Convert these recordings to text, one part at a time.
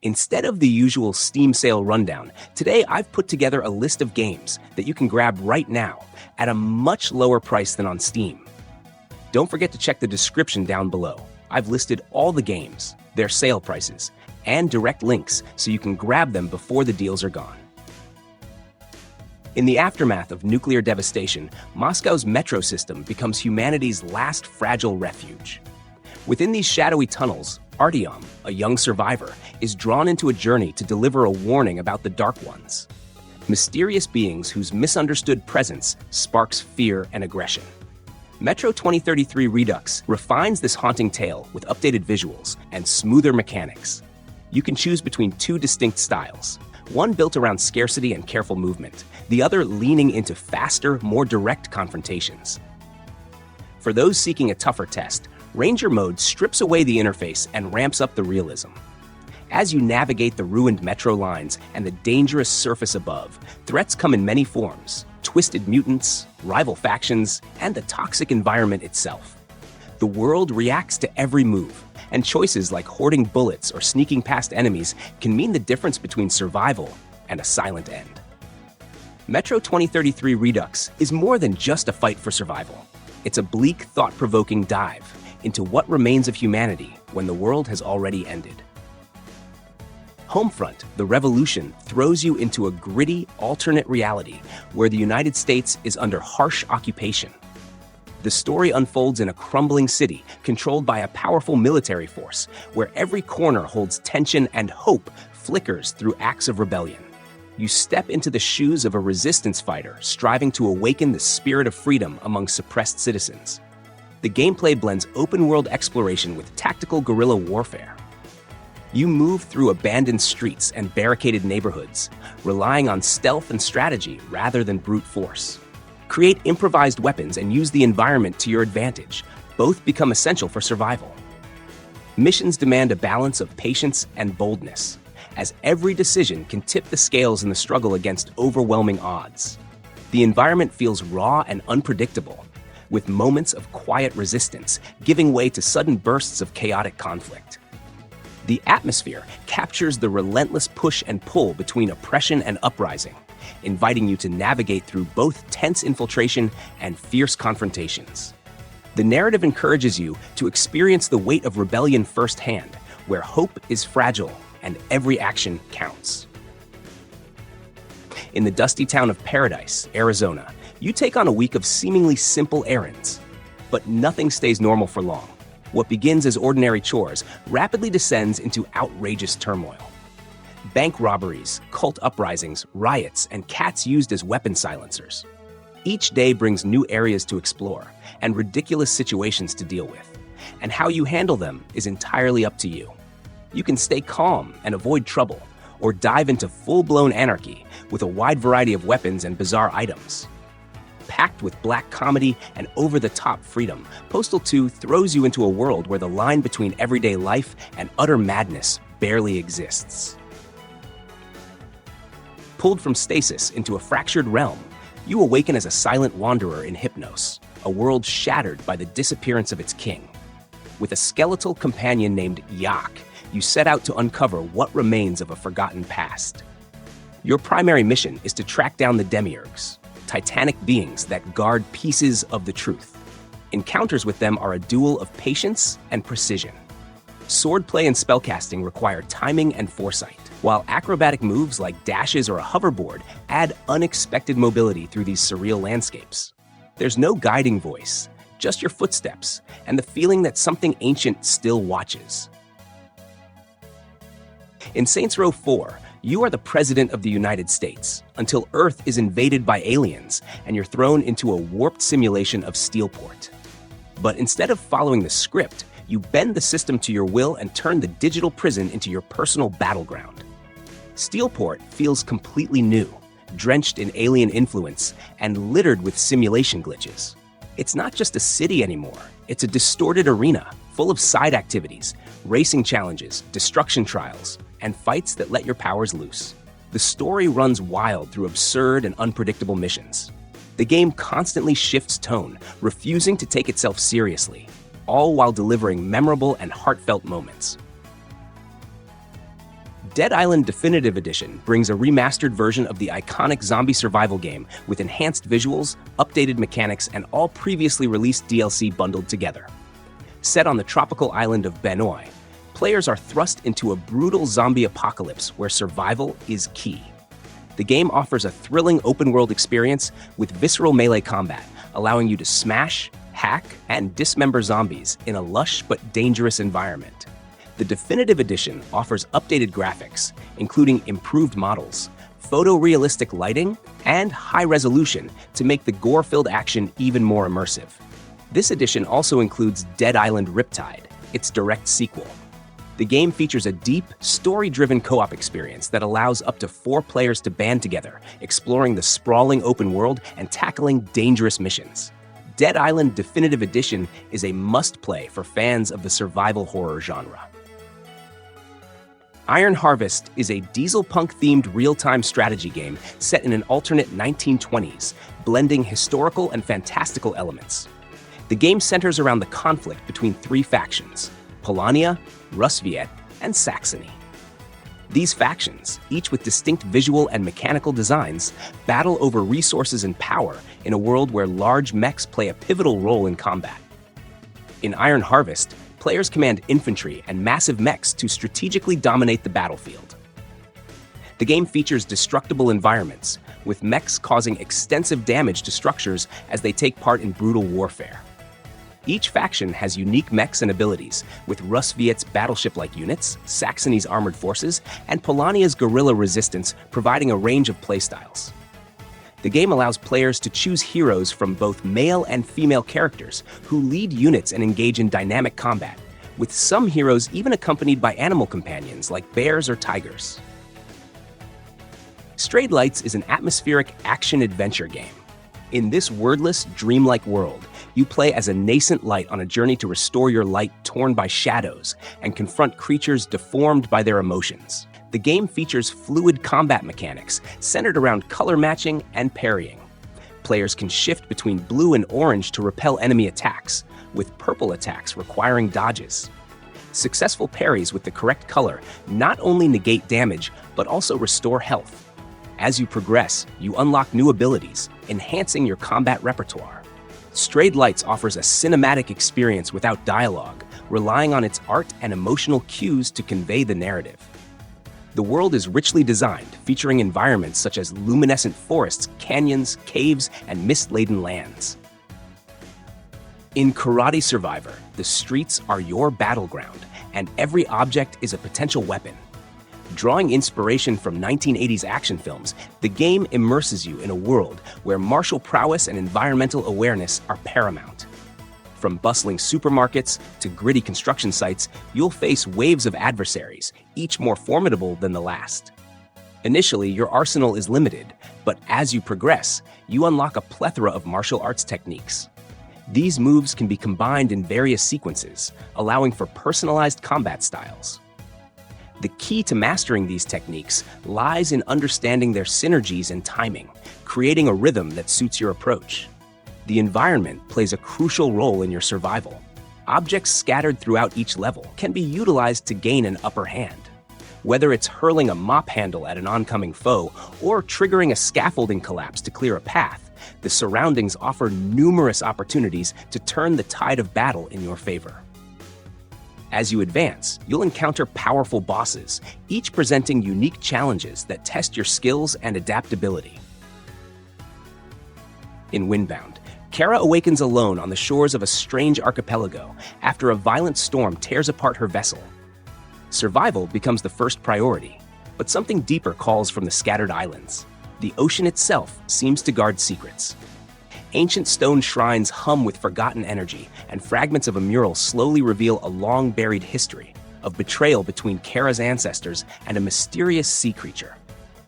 Instead of the usual Steam sale rundown, today I've put together a list of games that you can grab right now at a much lower price than on Steam. Don't forget to check the description down below. I've listed all the games, their sale prices, and direct links so you can grab them before the deals are gone. In the aftermath of nuclear devastation, Moscow's metro system becomes humanity's last fragile refuge. Within these shadowy tunnels, Artyom, a young survivor, is drawn into a journey to deliver a warning about the Dark Ones, mysterious beings whose misunderstood presence sparks fear and aggression. Metro 2033 Redux refines this haunting tale with updated visuals and smoother mechanics. You can choose between two distinct styles, one built around scarcity and careful movement, the other leaning into faster, more direct confrontations. For those seeking a tougher test, Ranger Mode strips away the interface and ramps up the realism. As you navigate the ruined metro lines and the dangerous surface above, threats come in many forms: twisted mutants, rival factions, and the toxic environment itself. The world reacts to every move, and choices like hoarding bullets or sneaking past enemies can mean the difference between survival and a silent end. Metro 2033 Redux is more than just a fight for survival. It's a bleak, thought-provoking dive into what remains of humanity when the world has already ended. Homefront, the revolution, throws you into a gritty, alternate reality where the United States is under harsh occupation. The story unfolds in a crumbling city controlled by a powerful military force, where every corner holds tension and hope flickers through acts of rebellion. You step into the shoes of a resistance fighter striving to awaken the spirit of freedom among suppressed citizens. The gameplay blends open-world exploration with tactical guerrilla warfare. You move through abandoned streets and barricaded neighborhoods, relying on stealth and strategy rather than brute force. Create improvised weapons and use the environment to your advantage. Both become essential for survival. Missions demand a balance of patience and boldness, as every decision can tip the scales in the struggle against overwhelming odds. The environment feels raw and unpredictable, with moments of quiet resistance giving way to sudden bursts of chaotic conflict. The atmosphere captures the relentless push and pull between oppression and uprising, inviting you to navigate through both tense infiltration and fierce confrontations. The narrative encourages you to experience the weight of rebellion firsthand, where hope is fragile and every action counts. In the dusty town of Paradise, Arizona, you take on a week of seemingly simple errands. But nothing stays normal for long. What begins as ordinary chores rapidly descends into outrageous turmoil. Bank robberies, cult uprisings, riots, and cats used as weapon silencers. Each day brings new areas to explore and ridiculous situations to deal with. And how you handle them is entirely up to you. You can stay calm and avoid trouble, or dive into full-blown anarchy with a wide variety of weapons and bizarre items. Packed with black comedy and over-the-top freedom, Postal 2 throws you into a world where the line between everyday life and utter madness barely exists. Pulled from stasis into a fractured realm, you awaken as a silent wanderer in Hypnos, a world shattered by the disappearance of its king. With a skeletal companion named Yak, you set out to uncover what remains of a forgotten past. Your primary mission is to track down the Demiurgs, titanic beings that guard pieces of the truth. Encounters with them are a duel of patience and precision. Swordplay and spellcasting require timing and foresight, while acrobatic moves like dashes or a hoverboard add unexpected mobility through these surreal landscapes. There's no guiding voice, just your footsteps and the feeling that something ancient still watches. In Saints Row 4, you are the President of the United States until Earth is invaded by aliens and you're thrown into a warped simulation of Steelport. But instead of following the script, you bend the system to your will and turn the digital prison into your personal battleground. Steelport feels completely new, drenched in alien influence and littered with simulation glitches. It's not just a city anymore, it's a distorted arena full of side activities, racing challenges, destruction trials, and fights that let your powers loose. The story runs wild through absurd and unpredictable missions. The game constantly shifts tone, refusing to take itself seriously, all while delivering memorable and heartfelt moments. Dead Island Definitive Edition brings a remastered version of the iconic zombie survival game with enhanced visuals, updated mechanics, and all previously released DLC bundled together. Set on the tropical island of Benoi, players are thrust into a brutal zombie apocalypse where survival is key. The game offers a thrilling open-world experience with visceral melee combat, allowing you to smash, hack, and dismember zombies in a lush but dangerous environment. The Definitive Edition offers updated graphics, including improved models, photorealistic lighting, and high resolution to make the gore-filled action even more immersive. This edition also includes Dead Island Riptide, its direct sequel. The game features a deep, story-driven co-op experience that allows up to 4 players to band together, exploring the sprawling open world and tackling dangerous missions. Dead Island Definitive Edition is a must-play for fans of the survival horror genre. Iron Harvest is a dieselpunk-themed real-time strategy game set in an alternate 1920s, blending historical and fantastical elements. The game centers around the conflict between 3 factions: Polania, Rusviet, and Saxony. These factions, each with distinct visual and mechanical designs, battle over resources and power in a world where large mechs play a pivotal role in combat. In Iron Harvest, players command infantry and massive mechs to strategically dominate the battlefield. The game features destructible environments, with mechs causing extensive damage to structures as they take part in brutal warfare. Each faction has unique mechs and abilities, with Rusviet's battleship-like units, Saxony's armored forces, and Polania's guerrilla resistance providing a range of playstyles. The game allows players to choose heroes from both male and female characters who lead units and engage in dynamic combat, with some heroes even accompanied by animal companions like bears or tigers. Strayed Lights is an atmospheric action-adventure game. In this wordless, dreamlike world, you play as a nascent light on a journey to restore your light torn by shadows and confront creatures deformed by their emotions. The game features fluid combat mechanics centered around color matching and parrying. Players can shift between blue and orange to repel enemy attacks, with purple attacks requiring dodges. Successful parries with the correct color not only negate damage, but also restore health. As you progress, you unlock new abilities, enhancing your combat repertoire. Strayed Lights offers a cinematic experience without dialogue, relying on its art and emotional cues to convey the narrative. The world is richly designed, featuring environments such as luminescent forests, canyons, caves, and mist-laden lands. In Karate Survivor, the streets are your battleground, and every object is a potential weapon. Drawing inspiration from 1980s action films, the game immerses you in a world where martial prowess and environmental awareness are paramount. From bustling supermarkets to gritty construction sites, you'll face waves of adversaries, each more formidable than the last. Initially, your arsenal is limited, but as you progress, you unlock a plethora of martial arts techniques. These moves can be combined in various sequences, allowing for personalized combat styles. The key to mastering these techniques lies in understanding their synergies and timing, creating a rhythm that suits your approach. The environment plays a crucial role in your survival. Objects scattered throughout each level can be utilized to gain an upper hand. Whether it's hurling a mop handle at an oncoming foe or triggering a scaffolding collapse to clear a path, the surroundings offer numerous opportunities to turn the tide of battle in your favor. As you advance, you'll encounter powerful bosses, each presenting unique challenges that test your skills and adaptability. In Windbound, Kara awakens alone on the shores of a strange archipelago after a violent storm tears apart her vessel. Survival becomes the first priority, but something deeper calls from the scattered islands. The ocean itself seems to guard secrets. Ancient stone shrines hum with forgotten energy, and fragments of a mural slowly reveal a long-buried history of betrayal between Kara's ancestors and a mysterious sea creature.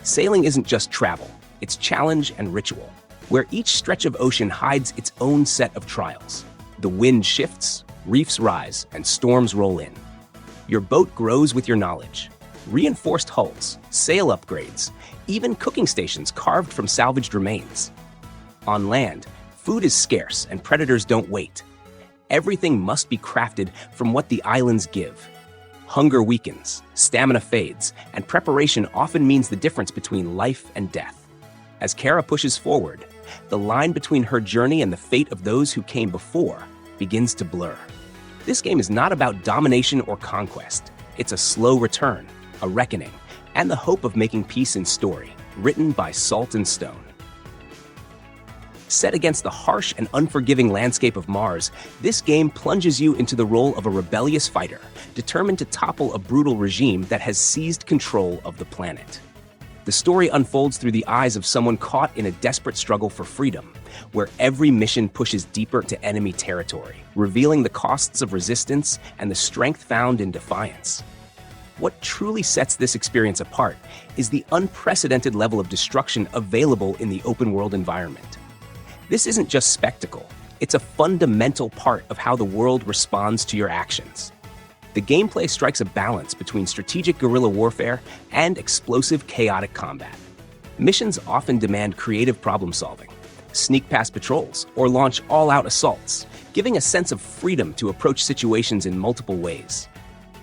Sailing isn't just travel, it's challenge and ritual, where each stretch of ocean hides its own set of trials. The wind shifts, reefs rise, and storms roll in. Your boat grows with your knowledge. Reinforced hulls, sail upgrades, even cooking stations carved from salvaged remains. On land, food is scarce and predators don't wait. Everything must be crafted from what the islands give. Hunger weakens, stamina fades, and preparation often means the difference between life and death. As Kara pushes forward, the line between her journey and the fate of those who came before begins to blur. This game is not about domination or conquest. It's a slow return, a reckoning, and the hope of making peace in story, written by Salt and Stone. Set against the harsh and unforgiving landscape of Mars, this game plunges you into the role of a rebellious fighter, determined to topple a brutal regime that has seized control of the planet. The story unfolds through the eyes of someone caught in a desperate struggle for freedom, where every mission pushes deeper to enemy territory, revealing the costs of resistance and the strength found in defiance. What truly sets this experience apart is the unprecedented level of destruction available in the open-world environment. This isn't just spectacle, it's a fundamental part of how the world responds to your actions. The gameplay strikes a balance between strategic guerrilla warfare and explosive, chaotic combat. Missions often demand creative problem-solving, sneak past patrols, or launch all-out assaults, giving a sense of freedom to approach situations in multiple ways.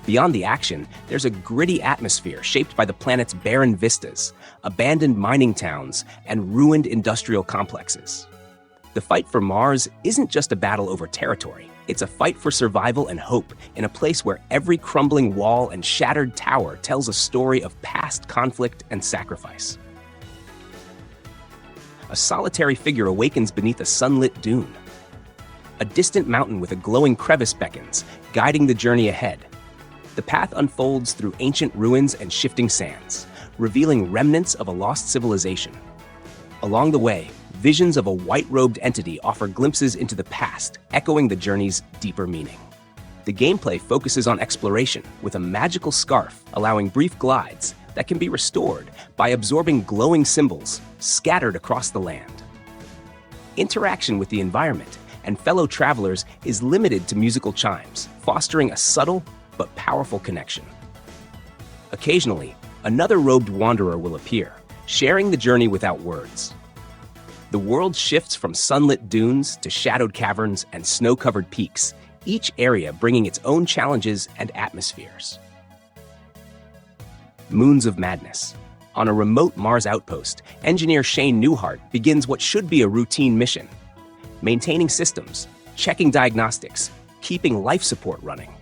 Beyond the action, there's a gritty atmosphere shaped by the planet's barren vistas, abandoned mining towns, and ruined industrial complexes. The fight for Mars isn't just a battle over territory. It's a fight for survival and hope in a place where every crumbling wall and shattered tower tells a story of past conflict and sacrifice. A solitary figure awakens beneath a sunlit dune. A distant mountain with a glowing crevice beckons, guiding the journey ahead. The path unfolds through ancient ruins and shifting sands, revealing remnants of a lost civilization. Along the way, visions of a white-robed entity offer glimpses into the past, echoing the journey's deeper meaning. The gameplay focuses on exploration, with a magical scarf allowing brief glides that can be restored by absorbing glowing symbols scattered across the land. Interaction with the environment and fellow travelers is limited to musical chimes, fostering a subtle but powerful connection. Occasionally, another robed wanderer will appear, sharing the journey without words. The world shifts from sunlit dunes to shadowed caverns and snow-covered peaks, each area bringing its own challenges and atmospheres. Moons of Madness. On a remote Mars outpost, engineer Shane Newhart begins what should be a routine mission: maintaining systems, checking diagnostics, keeping life support running.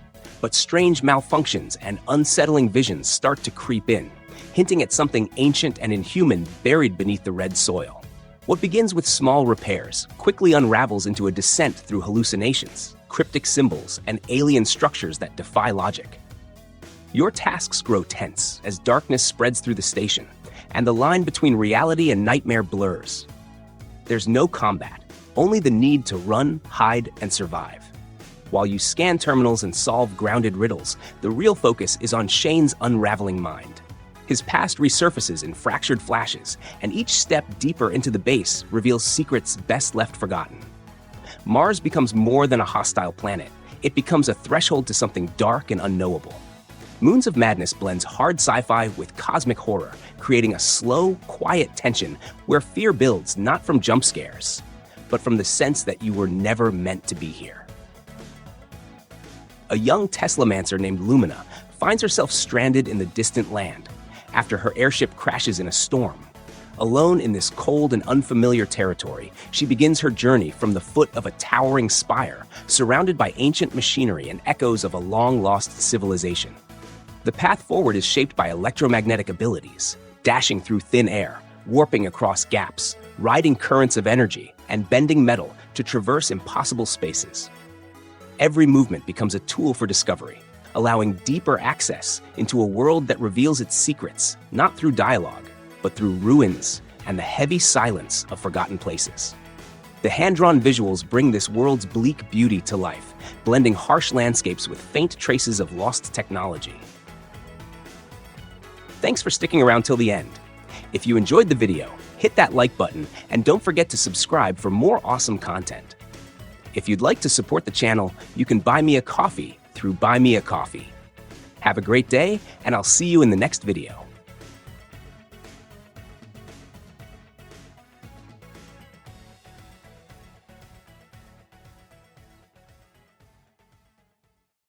But strange malfunctions and unsettling visions start to creep in, hinting at something ancient and inhuman buried beneath the red soil. What begins with small repairs quickly unravels into a descent through hallucinations, cryptic symbols, and alien structures that defy logic. Your tasks grow tense as darkness spreads through the station, and the line between reality and nightmare blurs. There's no combat, only the need to run, hide, and survive. While you scan terminals and solve grounded riddles, the real focus is on Shane's unraveling mind. His past resurfaces in fractured flashes, and each step deeper into the base reveals secrets best left forgotten. Mars becomes more than a hostile planet. It becomes a threshold to something dark and unknowable. Moons of Madness blends hard sci-fi with cosmic horror, creating a slow, quiet tension where fear builds not from jump scares, but from the sense that you were never meant to be here. A young Teslamancer named Lumina finds herself stranded in the distant land after her airship crashes in a storm. Alone in this cold and unfamiliar territory, she begins her journey from the foot of a towering spire, surrounded by ancient machinery and echoes of a long-lost civilization. The path forward is shaped by electromagnetic abilities, dashing through thin air, warping across gaps, riding currents of energy, and bending metal to traverse impossible spaces. Every movement becomes a tool for discovery, allowing deeper access into a world that reveals its secrets, not through dialogue, but through ruins and the heavy silence of forgotten places. The hand-drawn visuals bring this world's bleak beauty to life, blending harsh landscapes with faint traces of lost technology. Thanks for sticking around till the end. If you enjoyed the video, hit that like button and don't forget to subscribe for more awesome content. If you'd like to support the channel, you can buy me a coffee through Buy Me a Coffee. Have a great day, and I'll see you in the next video.